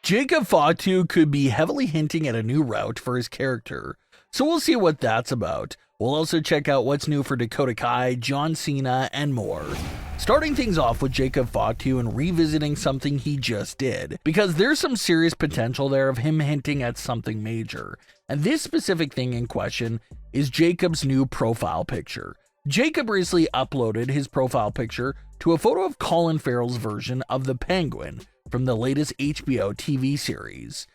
Jacob Fatu could be heavily hinting at a new route for his character, so we'll see what that's about. We'll also check out what's new for Dakota Kai, John Cena, and more. Starting things off with Jacob Fatu and revisiting something he just did, because there's some serious potential there of him hinting at something major. And this specific thing in question is Jacob's new profile picture. Jacob recently uploaded his profile picture to a photo of Colin Farrell's version of the Penguin from the latest HBO TV series.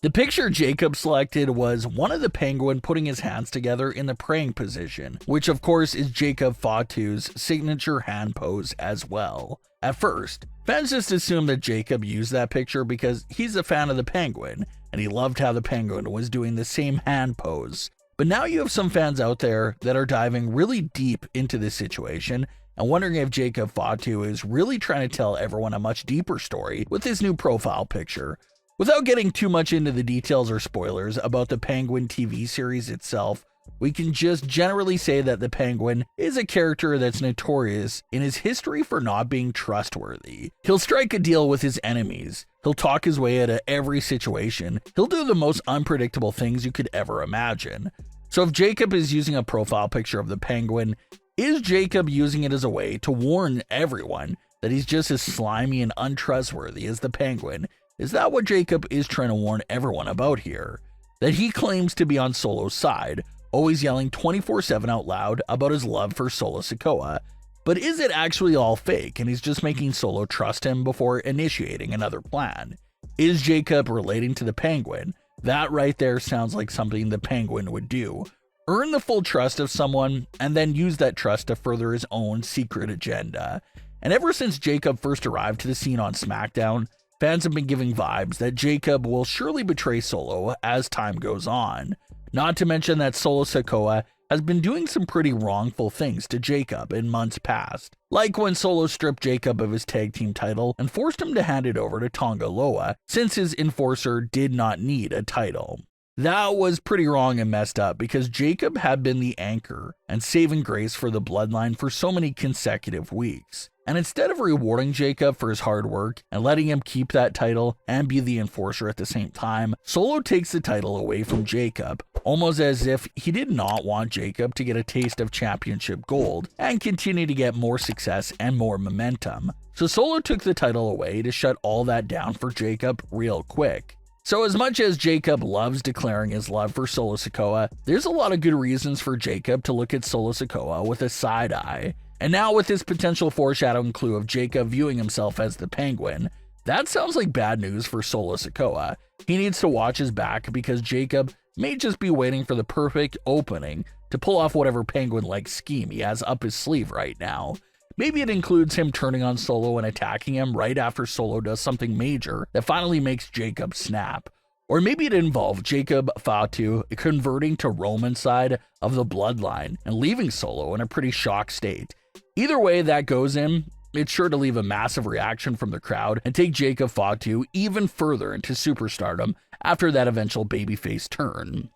The picture Jacob selected was one of the Penguin putting his hands together in the praying position, which of course is Jacob Fatu's signature hand pose as well. At first, fans just assumed that Jacob used that picture because he's a fan of the Penguin, and he loved how the Penguin was doing the same hand pose. But now you have some fans out there that are diving really deep into this situation and wondering if Jacob Fatu is really trying to tell everyone a much deeper story with his new profile picture. Without getting too much into the details or spoilers about the Penguin TV series itself, we can just generally say that the Penguin is a character that's notorious in his history for not being trustworthy. He'll strike a deal with his enemies. He'll talk his way out of every situation. He'll do the most unpredictable things you could ever imagine. So if Jacob is using a profile picture of the Penguin, is Jacob using it as a way to warn everyone that he's just as slimy and untrustworthy as the Penguin? Is that what Jacob is trying to warn everyone about here? That he claims to be on Solo's side, always yelling 24/7 out loud about his love for Solo Sikoa. But is it actually all fake and he's just making Solo trust him before initiating another plan? Is Jacob relating to the Penguin? That right there sounds like something the Penguin would do. Earn the full trust of someone and then use that trust to further his own secret agenda. And ever since Jacob first arrived to the scene on SmackDown, fans have been giving vibes that Jacob will surely betray Solo as time goes on. Not to mention that Solo Sikoa has been doing some pretty wrongful things to Jacob in months past. Like when Solo stripped Jacob of his tag team title and forced him to hand it over to Tonga Loa since his enforcer did not need a title. That was pretty wrong and messed up because Jacob had been the anchor and saving grace for the Bloodline for so many consecutive weeks. And instead of rewarding Jacob for his hard work and letting him keep that title and be the enforcer at the same time, Solo takes the title away from Jacob, almost as if he did not want Jacob to get a taste of championship gold and continue to get more success and more momentum. So Solo took the title away to shut all that down for Jacob real quick. So as much as Jacob loves declaring his love for Solo Sikoa, there's a lot of good reasons for Jacob to look at Solo Sikoa with a side eye. And now with this potential foreshadowing clue of Jacob viewing himself as the Penguin, that sounds like bad news for Solo Sikoa. He needs to watch his back because Jacob may just be waiting for the perfect opening to pull off whatever Penguin-like scheme he has up his sleeve right now. Maybe it includes him turning on Solo and attacking him right after Solo does something major that finally makes Jacob snap. Or maybe it involved Jacob Fatu converting to Roman's side of the Bloodline and leaving Solo in a pretty shocked state. Either way that goes in, it's sure to leave a massive reaction from the crowd and take Jacob Fatu even further into superstardom after that eventual babyface turn.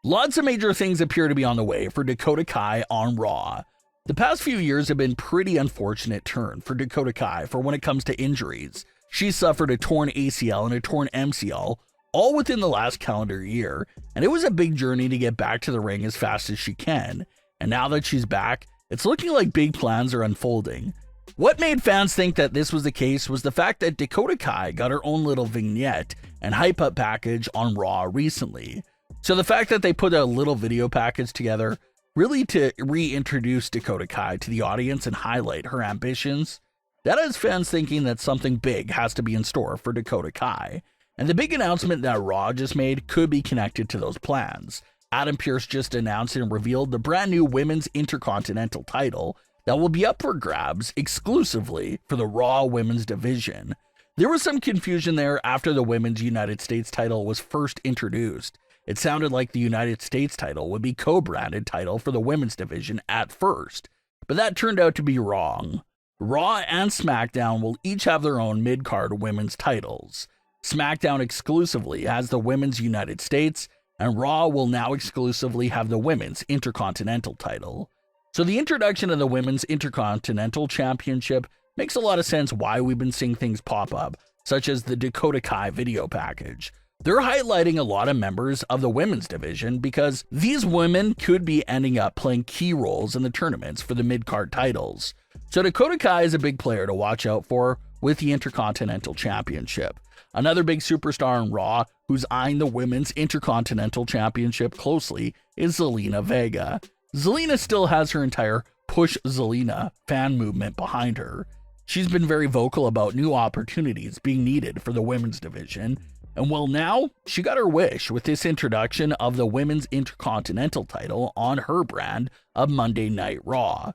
Lots of major things appear to be on the way for Dakota Kai on Raw. The past few years have been pretty unfortunate turn for Dakota Kai for when it comes to injuries. She suffered a torn ACL and a torn MCL, all within the last calendar year, and it was a big journey to get back to the ring as fast as she can. And now that she's back, it's looking like big plans are unfolding. What made fans think that this was the case was the fact that Dakota Kai got her own little vignette and hype-up package on Raw recently. So the fact that they put a little video package together really to reintroduce Dakota Kai to the audience and highlight her ambitions, that has fans thinking that something big has to be in store for Dakota Kai. And the big announcement that Raw just made could be connected to those plans. Adam Pearce just announced and revealed the brand new Women's Intercontinental title that will be up for grabs exclusively for the Raw Women's division. There was some confusion there after the Women's United States title was first introduced. It sounded like the United States title would be co-branded title for the women's division at first, but that turned out to be wrong. Raw and SmackDown will each have their own mid-card women's titles. SmackDown exclusively has the Women's United States, and Raw will now exclusively have the Women's Intercontinental title. So the introduction of the Women's Intercontinental Championship makes a lot of sense why we've been seeing things pop up, such as the Dakota Kai video package. They're highlighting a lot of members of the women's division because these women could be ending up playing key roles in the tournaments for the mid-card titles. So Dakota Kai is a big player to watch out for with the Intercontinental Championship. Another big superstar in Raw who's eyeing the Women's Intercontinental Championship closely is Zelina Vega. Zelina still has her entire Push Zelina fan movement behind her. She's been very vocal about new opportunities being needed for the women's division, and well, now she got her wish with this introduction of the Women's Intercontinental title on her brand of Monday Night Raw.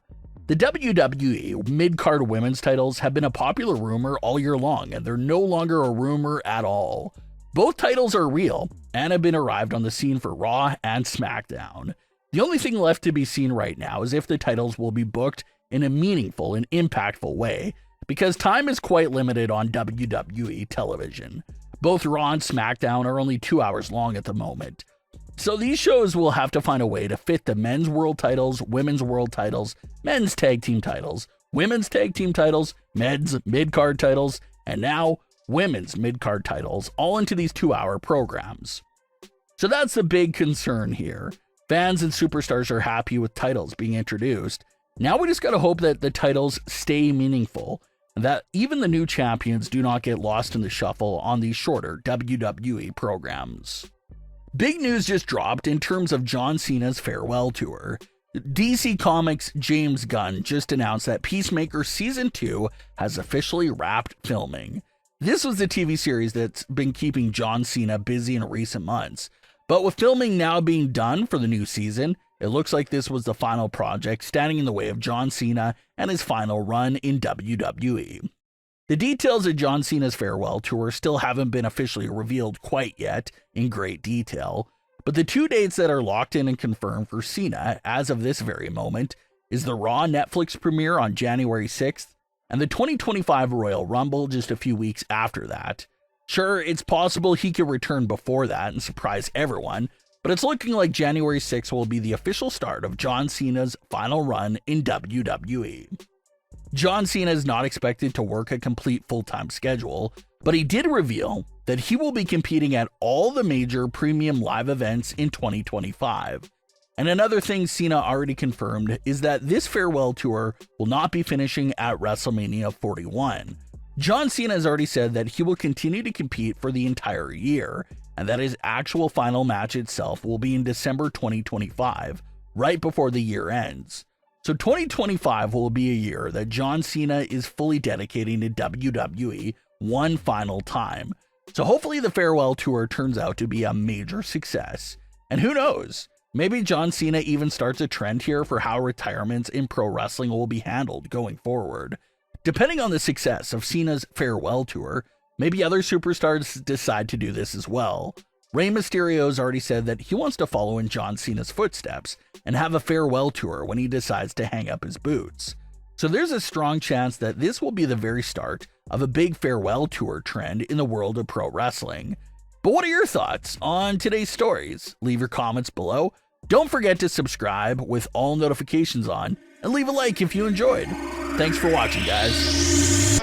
The WWE mid-card women's titles have been a popular rumor all year long, and they're no longer a rumor at all. Both titles are real and have been arrived on the scene for Raw and SmackDown. The only thing left to be seen right now is if the titles will be booked in a meaningful and impactful way, because time is quite limited on WWE television. Both Raw and SmackDown are only 2 hours long at the moment. So these shows will have to find a way to fit the men's world titles, women's world titles, men's tag team titles, women's tag team titles, men's mid-card titles, and now women's mid-card titles all into these 2-hour programs. So that's the big concern here. Fans and superstars are happy with titles being introduced. Now we just gotta hope that the titles stay meaningful, and that even the new champions do not get lost in the shuffle on these shorter WWE programs. Big news just dropped in terms of John Cena's farewell tour. DC Comics' James Gunn just announced that Peacemaker Season 2 has officially wrapped filming. This was the TV series that's been keeping John Cena busy in recent months. But with filming now being done for the new season, it looks like this was the final project standing in the way of John Cena and his final run in WWE. The details of John Cena's farewell tour still haven't been officially revealed quite yet in great detail, but the 2 dates that are locked in and confirmed for Cena as of this very moment is the Raw Netflix premiere on January 6th and the 2025 Royal Rumble just a few weeks after that. Sure, it's possible he could return before that and surprise everyone, but it's looking like January 6th will be the official start of John Cena's final run in WWE. John Cena is not expected to work a complete full-time schedule, but he did reveal that he will be competing at all the major premium live events in 2025. And another thing Cena already confirmed is that this farewell tour will not be finishing at WrestleMania 41. John Cena has already said that he will continue to compete for the entire year, and that his actual final match itself will be in December 2025, right before the year ends. So 2025 will be a year that John Cena is fully dedicating to WWE one final time. So hopefully the farewell tour turns out to be a major success. And who knows, maybe John Cena even starts a trend here for how retirements in pro wrestling will be handled going forward. Depending on the success of Cena's farewell tour, maybe other superstars decide to do this as well. Rey Mysterio has already said that he wants to follow in John Cena's footsteps and have a farewell tour when he decides to hang up his boots. So there's a strong chance that this will be the very start of a big farewell tour trend in the world of pro wrestling. But what are your thoughts on today's stories? Leave your comments below. Don't forget to subscribe with all notifications on and leave a like if you enjoyed. Thanks for watching, guys.